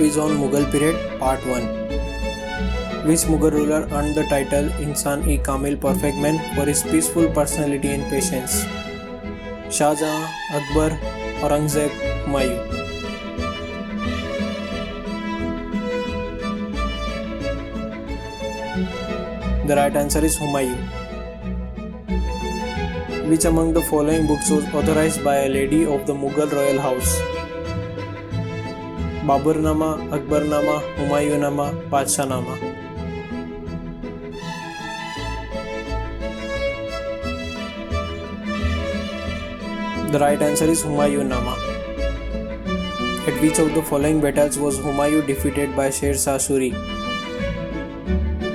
is on Mughal period, Part 1. Which Mughal ruler earned the title Insan-e-Kamil Perfect Man for his peaceful personality and patience? Shah Jahan, Akbar, Aurangzeb, Humayun. The right answer is Humayun. Which among the following books was authorized by a lady of the Mughal royal house? Baburnama, Akbarnama, Humayunama, Padshahnama. The right answer is Humayunama. At which of the following battles was Humayun defeated by Sher Shah Suri?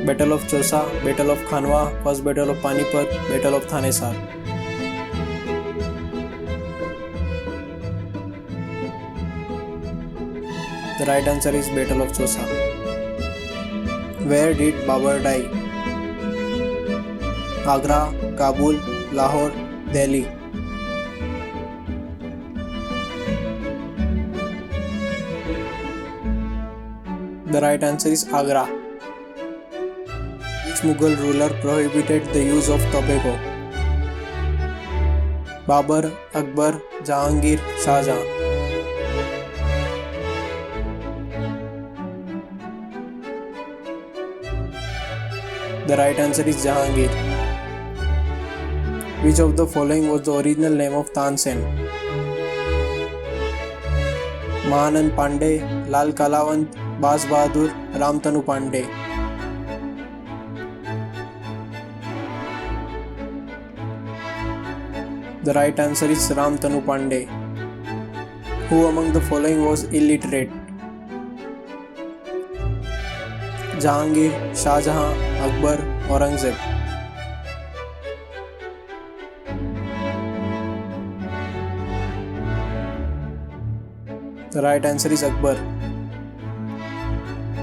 Battle of Chausa, Battle of Khanwa, First Battle of Panipat, Battle of Thanesar. The right answer is Battle of Chausa. Where did Babur die? Agra, Kabul, Lahore, Delhi. The right answer is Agra. Which Mughal ruler prohibited the use of tobacco? Babur, Akbar, Jahangir, Shah Jahan. The right answer is Jahangir. Which of the following was the original name of Tansen? Mahanand Pandey, Lal Kalawant, Baz Bahadur, Ramtanu Pandey. The right answer is Ramtanu Pandey. Who among the following was illiterate? Jahangir, Shah Jahan, Akbar, Aurangzeb. The right answer is Akbar.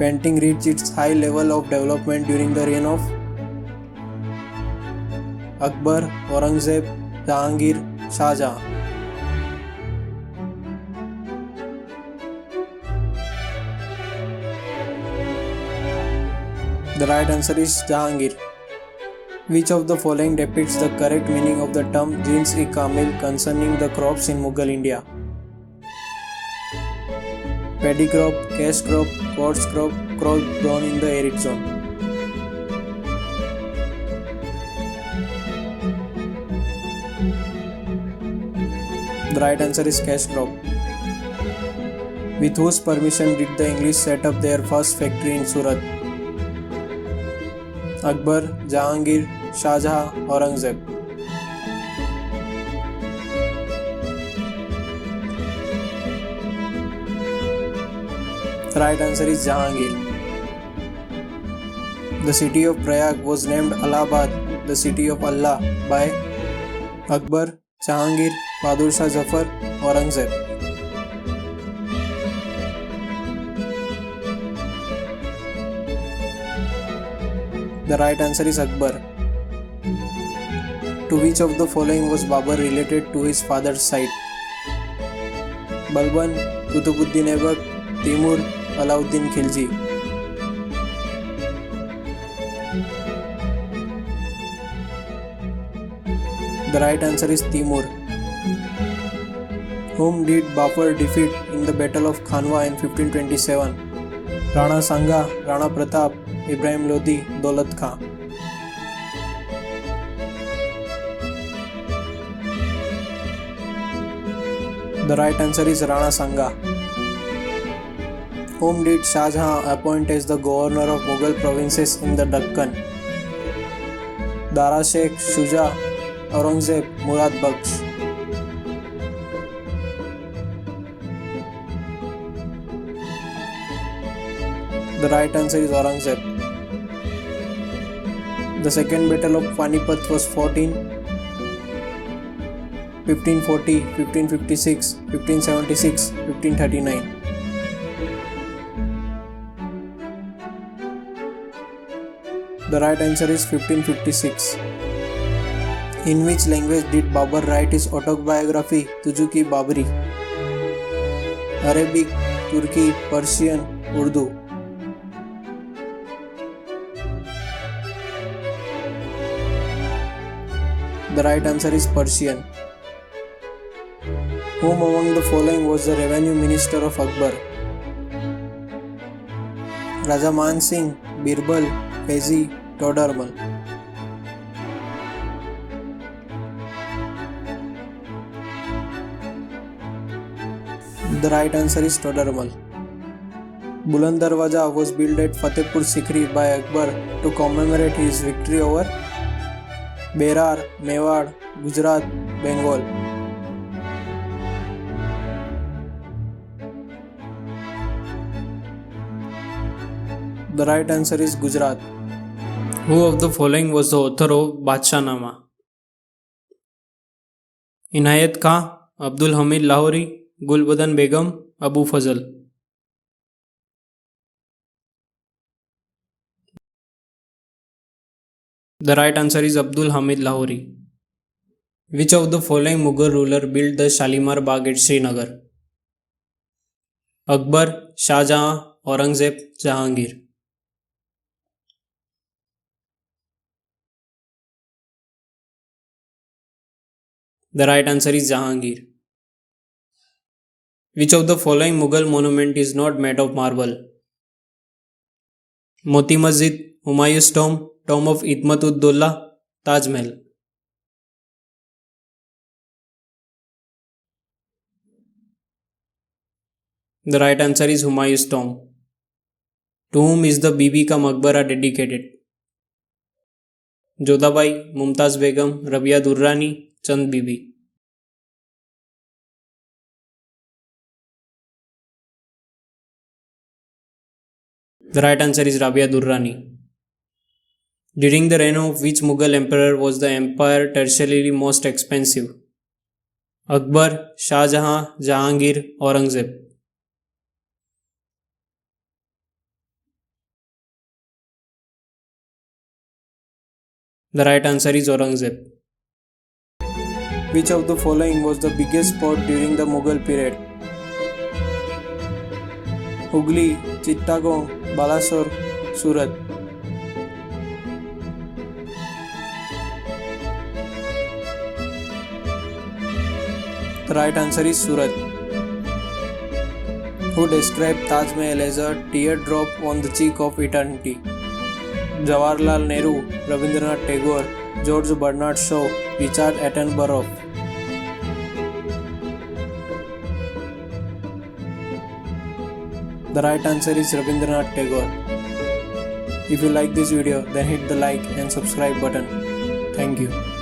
Painting reached its high level of development during the reign of Akbar, Aurangzeb, Jahangir, Shah Jahan. The right answer is Jahangir. Which of the following depicts the correct meaning of the term Jins-e-Kamil concerning the crops in Mughal India? Paddy crop, cash crop, quartz crop, crop grown in the arid zone. The right answer is cash crop. With whose permission did the English set up their first factory in Surat? Akbar, Jahangir, Shah Jahan, Aurangzeb. The right answer is Jahangir. The city of Prayag was named Allahabad, the city of Allah, by Akbar, Jahangir, Bahadur Shah Zafar, Aurangzeb. The right answer is Akbar. To which of the following was Babur related to his father's side? Balban, Kutubuddin Aibak, Timur, Alauddin Khilji. The right answer is Timur. Whom did Babur defeat in the Battle of Khanwa in 1527? Rana Sanga, Rana Pratap, Ibrahim Lodi, Daulat Khan. The right answer is Rana Sanga. Whom did Shah Jahan appoint as the governor of Mughal provinces in the Deccan? Dara Sheikh, Shuja, Aurangzeb, Murad Baksh. The right answer is Aurangzeb. The second battle of Panipat was fought in 1540, 1556, 1576, 1539. The right answer is 1556. In which language did Babur write his autobiography Tuju Ki Babri? Arabic, Turki, Persian, Urdu. The right answer is Persian. Whom among the following was the revenue minister of Akbar? Raja Man Singh, Birbal, Faizi, Todarmal. The right answer is Todarmal. Buland Darwaza was built at Fatehpur Sikri by Akbar to commemorate his victory over Berar, Mewar, Gujarat, Bengal. The right answer is Gujarat. Who of the following was the author of Badshahnama? Inayat Khan, Abdul Hamid Lahori, Gulbadan Begum, Abu Fazl. The right answer is Abdul Hamid Lahori. Which of the following Mughal ruler built the Shalimar Bagh at Srinagar? Akbar, Shah Jahan, Aurangzeb, Jahangir. The right answer is Jahangir. Which of the following Mughal monument is not made of marble? Moti Masjid, Humayun's tomb, tomb of Idmat-ud-Dawla, Taj Mahal. The right answer is Humayun's tomb. To whom is the Bibi Ka Maqbara dedicated? Jodhabai, Mumtaz Begum, Rabia Durrani, Chand Bibi. The right answer is Rabia Durrani. During the reign of which Mughal emperor was the empire tertiarily most expensive? Akbar, Shah Jahan, Jahangir, Aurangzeb. The right answer is Aurangzeb. Which of the following was the biggest port during the Mughal period? Hooghly, Chittagong, Balasore, Surat. The right answer is Surat. Who described Taj Mahal as a teardrop on the cheek of eternity? Jawaharlal Nehru, Rabindranath Tagore, George Bernard Shaw, Richard Attenborough. The right answer is Rabindranath Tagore. If you like this video, then hit the like and subscribe button. Thank you.